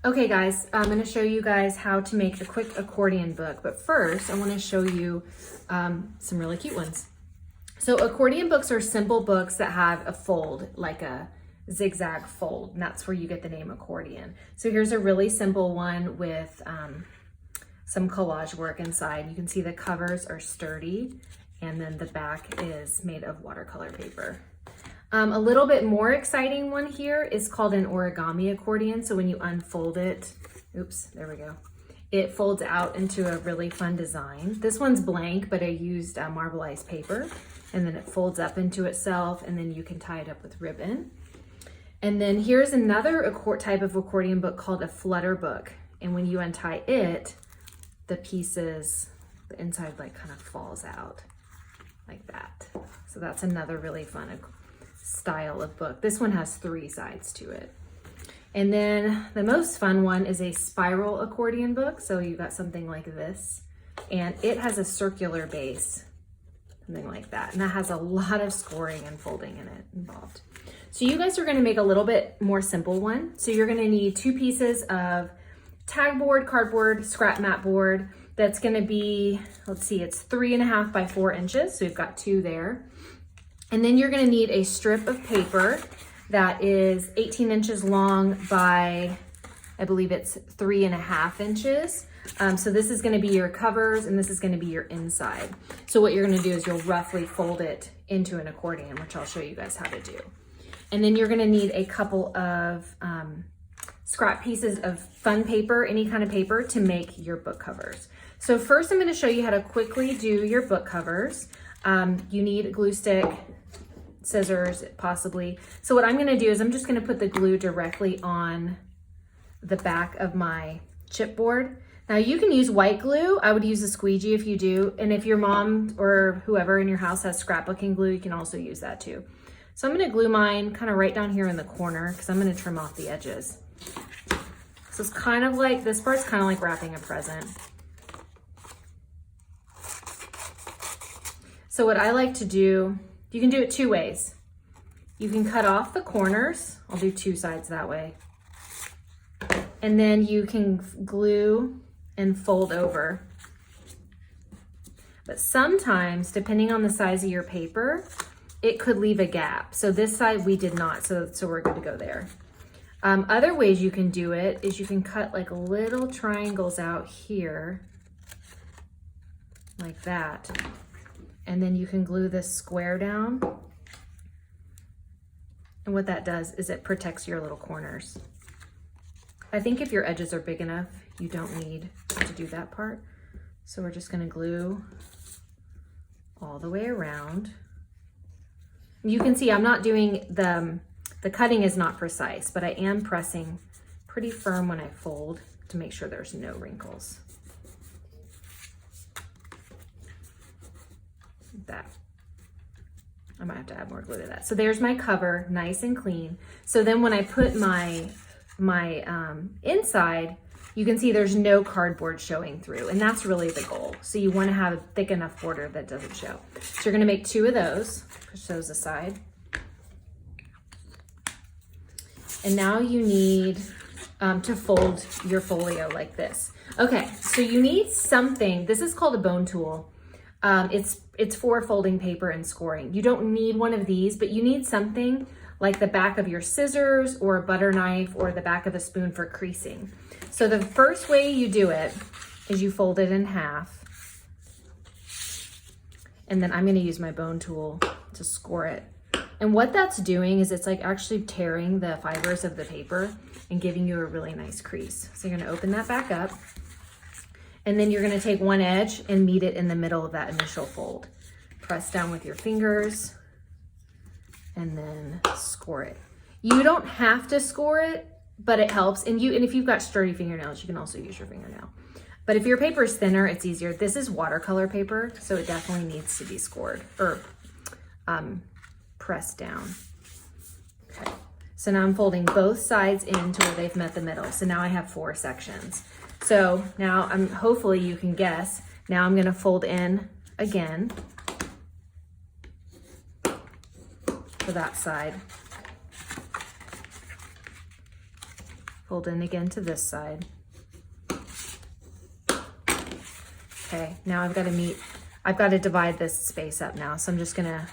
Okay guys, I'm going to show you guys how to make a quick accordion book, but first I want to show you some really cute ones. So accordion books are simple books that have a fold, like a zigzag fold, and that's where you get the name accordion. So here's a really simple one with some collage work inside. You can see the covers are sturdy, and then the back is made of watercolor paper. A little bit more exciting one here is called an origami accordion. So when you unfold it, oops, there we go. It folds out into a really fun design. This one's blank, but I used marbleized paper, and then it folds up into itself, and then you can tie it up with ribbon. And then here's another type of accordion book called a flutter book. And when you untie it, the pieces, the inside like kind of falls out like that. So that's another really fun style of book. This one has 3 sides to it. And then the most fun one is a spiral accordion book. So you've got something like this, and it has a circular base, something like that. And that has a lot of scoring and folding in it involved. So you guys are gonna make a little bit more simple one. So you're gonna need 2 pieces of tag board, cardboard, scrap mat board. That's gonna be, let's see, it's 3.5 by 4 inches. So we've got 2 there. And then you're gonna need a strip of paper that is 18 inches long by, I believe it's 3.5 inches. So this is gonna be your covers, and this is gonna be your inside. So what you're gonna do is you'll roughly fold it into an accordion, which I'll show you guys how to do. And then you're gonna need a couple of scrap pieces of fun paper, any kind of paper, to make your book covers. So first I'm gonna show you how to quickly do your book covers. You need a glue stick, scissors, possibly. So what I'm gonna do is I'm just gonna put the glue directly on the back of my chipboard. Now you can use white glue. I would use a squeegee if you do. And if your mom or whoever in your house has scrapbooking glue, you can also use that too. So I'm gonna glue mine kind of right down here in the corner because I'm gonna trim off the edges. So it's kind of like, this part's kind of like wrapping a present. So what I like to do, you can do it 2 ways. You can cut off the corners. I'll do 2 sides that way. And then you can glue and fold over. But sometimes, depending on the size of your paper, it could leave a gap. So this side we did not, so we're good to go there. Other ways you can do it is you can cut like little triangles out here, like that. And then you can glue this square down. And what that does is it protects your little corners. I think if your edges are big enough, you don't need to do that part. So we're just gonna glue all the way around. You can see I'm not doing the cutting is not precise, but I am pressing pretty firm when I fold to make sure there's no wrinkles. That. I might have to add more glue to that. So there's my cover, nice and clean. So then when I put my inside, you can see there's no cardboard showing through, and that's really the goal. So you want to have a thick enough border that doesn't show. So you're going to make 2 of those. Push those aside. And now you need to fold your folio like this. Okay, so you need something. This is called a bone tool. It's for folding paper and scoring. You don't need one of these, but you need something like the back of your scissors or a butter knife or the back of a spoon for creasing. So the first way you do it is you fold it in half. And then I'm gonna use my bone tool to score it. And what that's doing is it's like actually tearing the fibers of the paper and giving you a really nice crease. So you're gonna open that back up. And then you're gonna take one edge and meet it in the middle of that initial fold. Press down with your fingers and then score it. You don't have to score it, but it helps. And if you've got sturdy fingernails, you can also use your fingernail. But if your paper is thinner, it's easier. This is watercolor paper, so it definitely needs to be scored or pressed down. Okay, so now I'm folding both sides in to where they've met the middle. So now I have 4 sections. So now hopefully you can guess, now I'm gonna fold in again for that side. fold in again to this side. Okay, now I've got to divide this space up now. So I'm just gonna,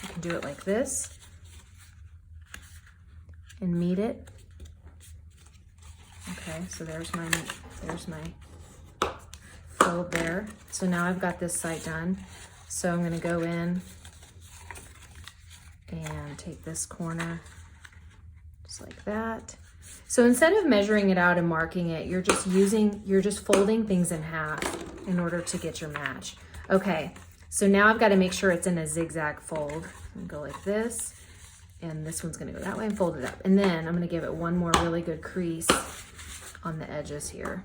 I can do it like this and meet it. Okay, so there's my fold there. So now I've got this side done. So I'm gonna go in and take this corner just like that. So instead of measuring it out and marking it, you're just folding things in half in order to get your match. Okay, so now I've got to make sure it's in a zigzag fold. I'm gonna go like this, and this one's gonna go that way and fold it up. And then I'm gonna give it one more really good crease on the edges here.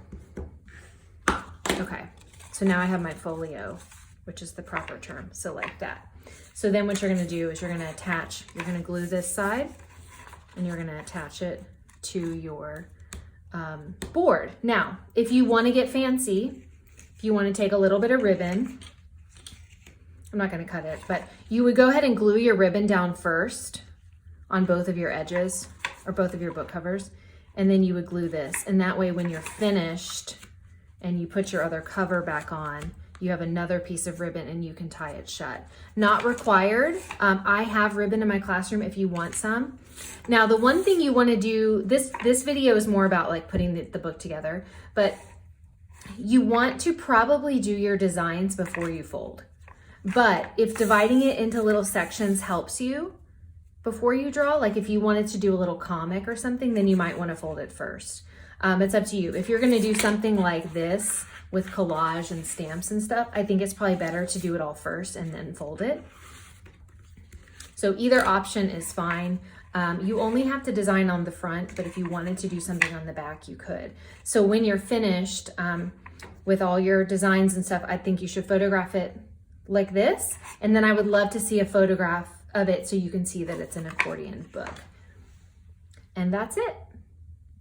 Okay, so now I have my folio, which is the proper term, so like that. So then what you're gonna do is you're gonna glue this side, and you're gonna attach it to your board. Now, if you wanna get fancy, if you wanna take a little bit of ribbon, I'm not gonna cut it, but you would go ahead and glue your ribbon down first on both of your edges or both of your book covers, and then you would glue this. And that way when you're finished and you put your other cover back on, you have another piece of ribbon and you can tie it shut. Not required. I have ribbon in my classroom if you want some. Now, the one thing you want to do, this video is more about like putting the book together, but you want to probably do your designs before you fold. But if dividing it into little sections helps you before you draw, like if you wanted to do a little comic or something, then you might want to fold it first. It's up to you. If you're going to do something like this with collage and stamps and stuff, I think it's probably better to do it all first and then fold it. So either option is fine. You only have to design on the front, but if you wanted to do something on the back, you could. So when you're finished with all your designs and stuff, I think you should photograph it like this. And then I would love to see a photograph of it so you can see that it's an accordion book. And that's it.